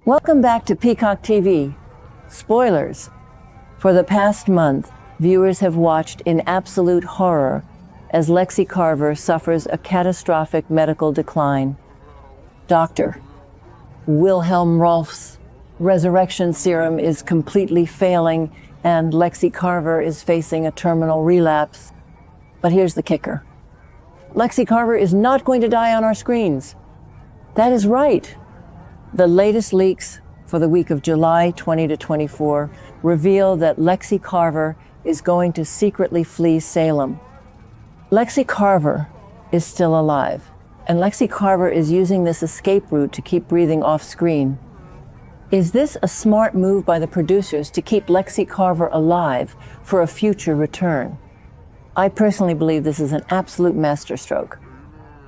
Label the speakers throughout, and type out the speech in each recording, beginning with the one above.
Speaker 1: Welcome back to Peacock TV Spoilers. For the past month, viewers have watched in absolute horror as Lexie Carver suffers a catastrophic medical decline. Dr. Wilhelm Rolf's resurrection serum is completely failing, and Lexie Carver is facing a terminal relapse. But here's the kicker. Lexie Carver is not going to die on our screens. That is right. The latest leaks for the week of July 20 to 24 reveal that Lexie Carver is going to secretly flee Salem. Lexie Carver is still alive, and Lexie Carver is using this escape route to keep breathing off screen. Is this a smart move by the producers to keep Lexie Carver alive for a future return? I personally believe this is an absolute masterstroke.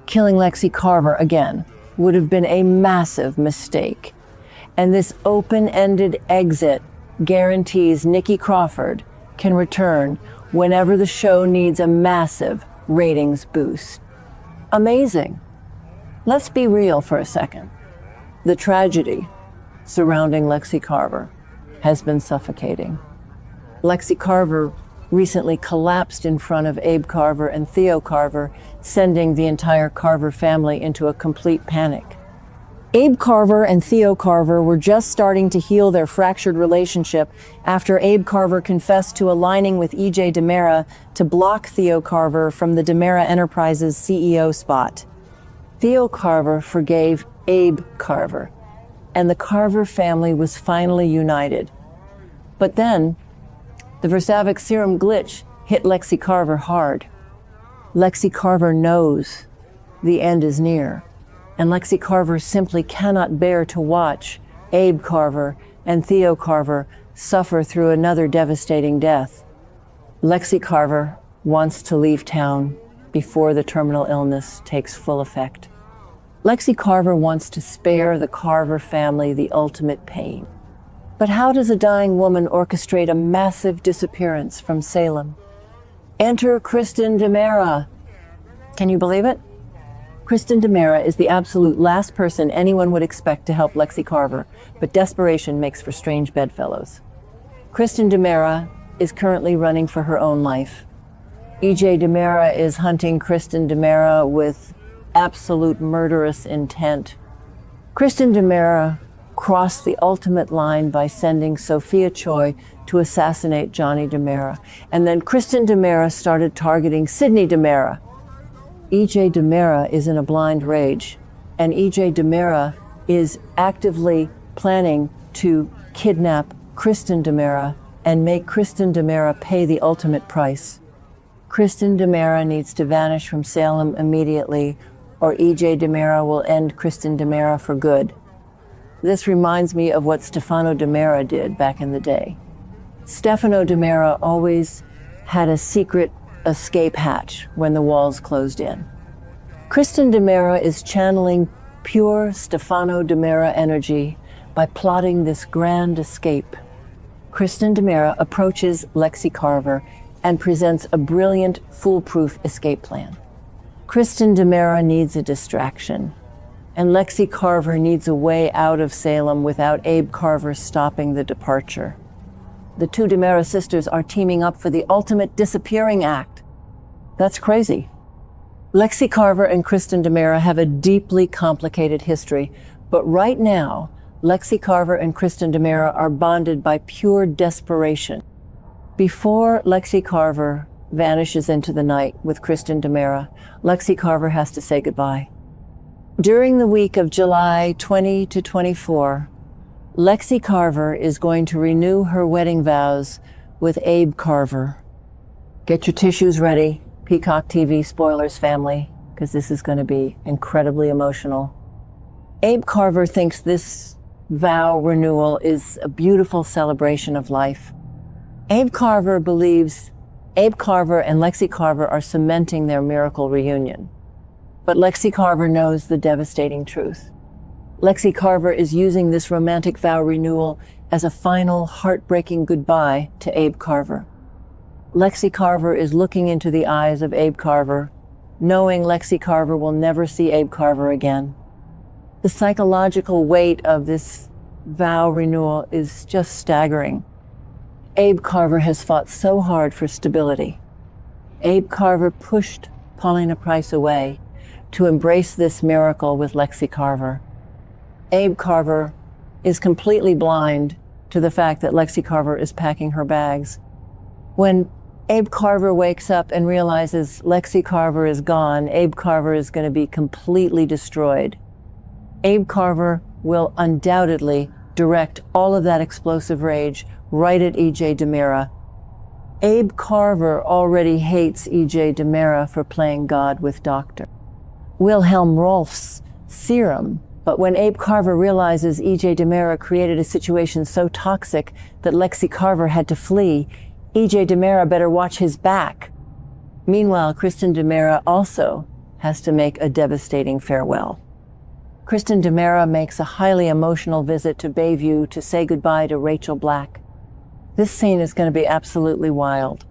Speaker 1: Killing Lexie Carver again would have been a massive mistake. And this open-ended exit guarantees Nikki Crawford can return whenever the show needs a massive ratings boost. Amazing. Let's be real for a second. The tragedy surrounding Lexie Carver has been suffocating. Lexie Carver recently collapsed in front of Abe Carver and Theo Carver, sending the entire Carver family into a complete panic. Abe Carver and Theo Carver were just starting to heal their fractured relationship after Abe Carver confessed to aligning with E.J. DiMera to block Theo Carver from the DiMera Enterprises CEO spot. Theo Carver forgave Abe Carver, and the Carver family was finally united. But then, the Versavic serum glitch hit Lexie Carver hard. Lexie Carver knows the end is near, and Lexie Carver simply cannot bear to watch Abe Carver and Theo Carver suffer through another devastating death. Lexie Carver wants to leave town before the terminal illness takes full effect. Lexie Carver wants to spare the Carver family the ultimate pain. But how does a dying woman orchestrate a massive disappearance from Salem? Enter Kristen DiMera. Can you believe it? Kristen DiMera is the absolute last person anyone would expect to help Lexie Carver, but desperation makes for strange bedfellows. Kristen DiMera is currently running for her own life. E.J. DiMera is hunting Kristen DiMera with absolute murderous intent. Kristen DiMera crossed the ultimate line by sending Sophia Choi to assassinate Johnny DiMera. And then Kristen DiMera started targeting Sydney DiMera. E.J. DiMera is in a blind rage, and E.J. DiMera is actively planning to kidnap Kristen DiMera and make Kristen DiMera pay the ultimate price. Kristen DiMera needs to vanish from Salem immediately, or E.J. DiMera will end Kristen DiMera for good. This reminds me of what Stefano DiMera did back in the day. Stefano DiMera always had a secret escape hatch when the walls closed in. Kristen DiMera is channeling pure Stefano DiMera energy by plotting this grand escape. Kristen DiMera approaches Lexie Carver and presents a brilliant, foolproof escape plan. Kristen DiMera needs a distraction, and Lexie Carver needs a way out of Salem without Abe Carver stopping the departure. The two DiMera sisters are teaming up for the ultimate disappearing act. That's crazy. Lexie Carver and Kristen DiMera have a deeply complicated history, but right now, Lexie Carver and Kristen DiMera are bonded by pure desperation. Before Lexie Carver vanishes into the night with Kristen DiMera, Lexie Carver has to say goodbye. During the week of July 20 to 24, Lexie Carver is going to renew her wedding vows with Abe Carver. Get your tissues ready, Peacock TV Spoilers family, because this is going to be incredibly emotional. Abe Carver thinks this vow renewal is a beautiful celebration of life. Abe Carver believes Abe Carver and Lexie Carver are cementing their miracle reunion. But Lexie Carver knows the devastating truth. Lexie Carver is using this romantic vow renewal as a final, heartbreaking goodbye to Abe Carver. Lexie Carver is looking into the eyes of Abe Carver, knowing Lexie Carver will never see Abe Carver again. The psychological weight of this vow renewal is just staggering. Abe Carver has fought so hard for stability. Abe Carver pushed Paulina Price away to embrace this miracle with Lexie Carver. Abe Carver is completely blind to the fact that Lexie Carver is packing her bags. When Abe Carver wakes up and realizes Lexie Carver is gone, Abe Carver is going to be completely destroyed. Abe Carver will undoubtedly direct all of that explosive rage right at E.J. DiMera. Abe Carver already hates E.J. DiMera for playing God with Dr. Wilhelm Rolf's serum. But when Abe Carver realizes E.J. DiMera created a situation so toxic that Lexie Carver had to flee, E.J. DiMera better watch his back. Meanwhile, Kristen DiMera also has to make a devastating farewell. Kristen DiMera makes a highly emotional visit to Bayview to say goodbye to Rachel Black. This scene is going to be absolutely wild.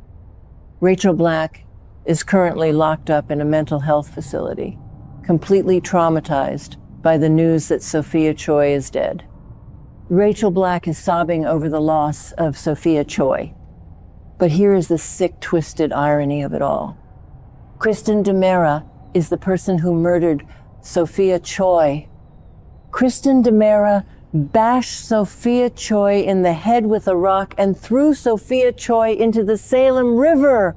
Speaker 1: Rachel Black is currently locked up in a mental health facility, completely traumatized by the news that Sophia Choi is dead. Rachel Black is sobbing over the loss of Sophia Choi. But here is the sick, twisted irony of it all. Kristen DiMera is the person who murdered Sophia Choi. Kristen DiMera bashed Sophia Choi in the head with a rock and threw Sophia Choi into the Salem River.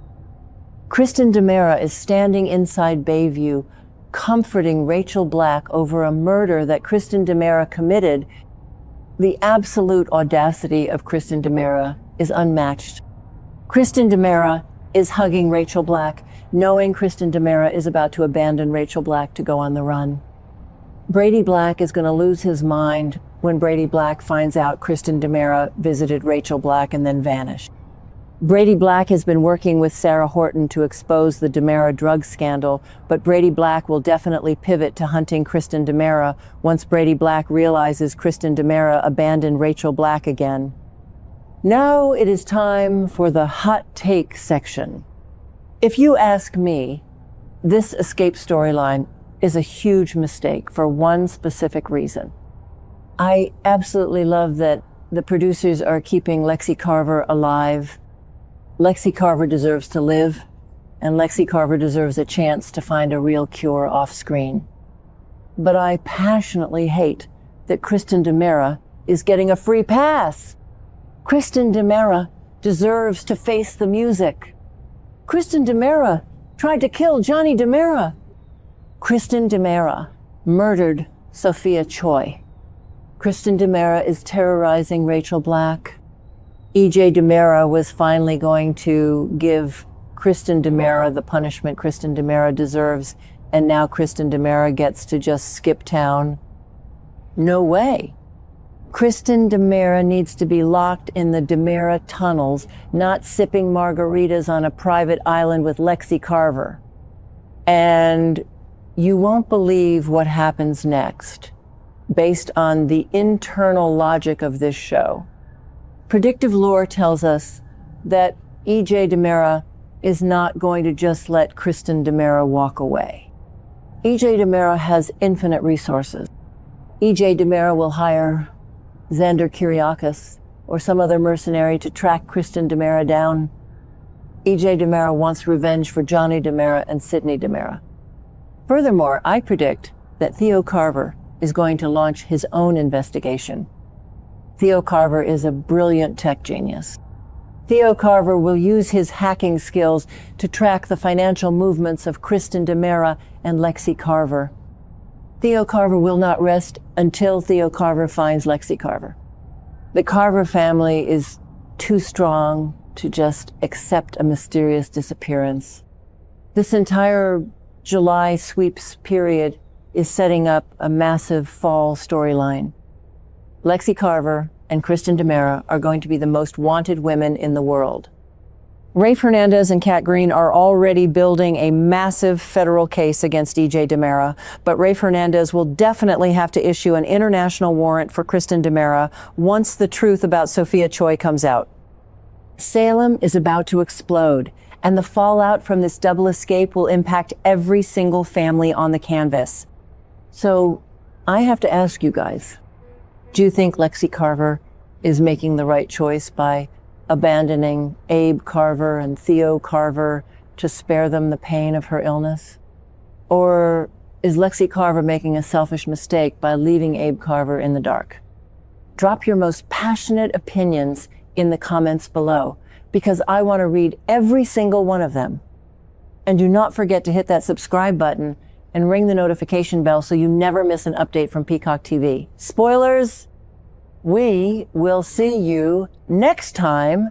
Speaker 1: Kristen DiMera is standing inside Bayview, comforting Rachel Black over a murder that Kristen DiMera committed. The absolute audacity of Kristen DiMera is unmatched. Kristen DiMera is hugging Rachel Black, knowing Kristen DiMera is about to abandon Rachel Black to go on the run. Brady Black is going to lose his mind when Brady Black finds out Kristen DiMera visited Rachel Black and then vanished. Brady Black has been working with Sarah Horton to expose the DiMera drug scandal, but Brady Black will definitely pivot to hunting Kristen DiMera once Brady Black realizes Kristen DiMera abandoned Rachel Black again. Now it is time for the hot take section. If you ask me, this escape storyline is a huge mistake for one specific reason. I absolutely love that the producers are keeping Lexie Carver alive. Lexie Carver deserves to live, and Lexie Carver deserves a chance to find a real cure off screen. But I passionately hate that Kristen DiMera is getting a free pass. Kristen DiMera deserves to face the music. Kristen DiMera tried to kill Johnny DiMera. Kristen DiMera murdered Sophia Choi. Kristen DiMera is terrorizing Rachel Black. E.J. DiMera was finally going to give Kristen DiMera the punishment Kristen DiMera deserves, and now Kristen DiMera gets to just skip town. No way. Kristen DiMera needs to be locked in the DiMera tunnels, not sipping margaritas on a private island with Lexie Carver. And you won't believe what happens next, based on the internal logic of this show. Predictive lore tells us that E.J. DiMera is not going to just let Kristen DiMera walk away. E.J. DiMera has infinite resources. E.J. DiMera will hire Xander Kyriakis or some other mercenary to track Kristen DiMera down. E.J. DiMera wants revenge for Johnny DiMera and Sydney DiMera. Furthermore, I predict that Theo Carver is going to launch his own investigation. Theo Carver is a brilliant tech genius. Theo Carver will use his hacking skills to track the financial movements of Kristen DiMera and Lexie Carver. Theo Carver will not rest until Theo Carver finds Lexie Carver. The Carver family is too strong to just accept a mysterious disappearance. This entire July sweeps period is setting up a massive fall storyline. Lexie Carver and Kristen DiMera are going to be the most wanted women in the world. Rafe Hernandez and Kat Green are already building a massive federal case against E.J. DiMera, but Rafe Hernandez will definitely have to issue an international warrant for Kristen DiMera once the truth about Sophia Choi comes out. Salem is about to explode, and the fallout from this double escape will impact every single family on the canvas. So I have to ask you guys, Do you think Lexie Carver is making the right choice by abandoning Abe Carver and Theo Carver to spare them the pain of her illness? Or is Lexie Carver making a selfish mistake by leaving Abe Carver in the dark? Drop your most passionate opinions in the comments below, because I want to read every single one of them. And do not forget to hit that subscribe button and ring the notification bell so you never miss an update from Peacock TV. Spoilers, we will see you next time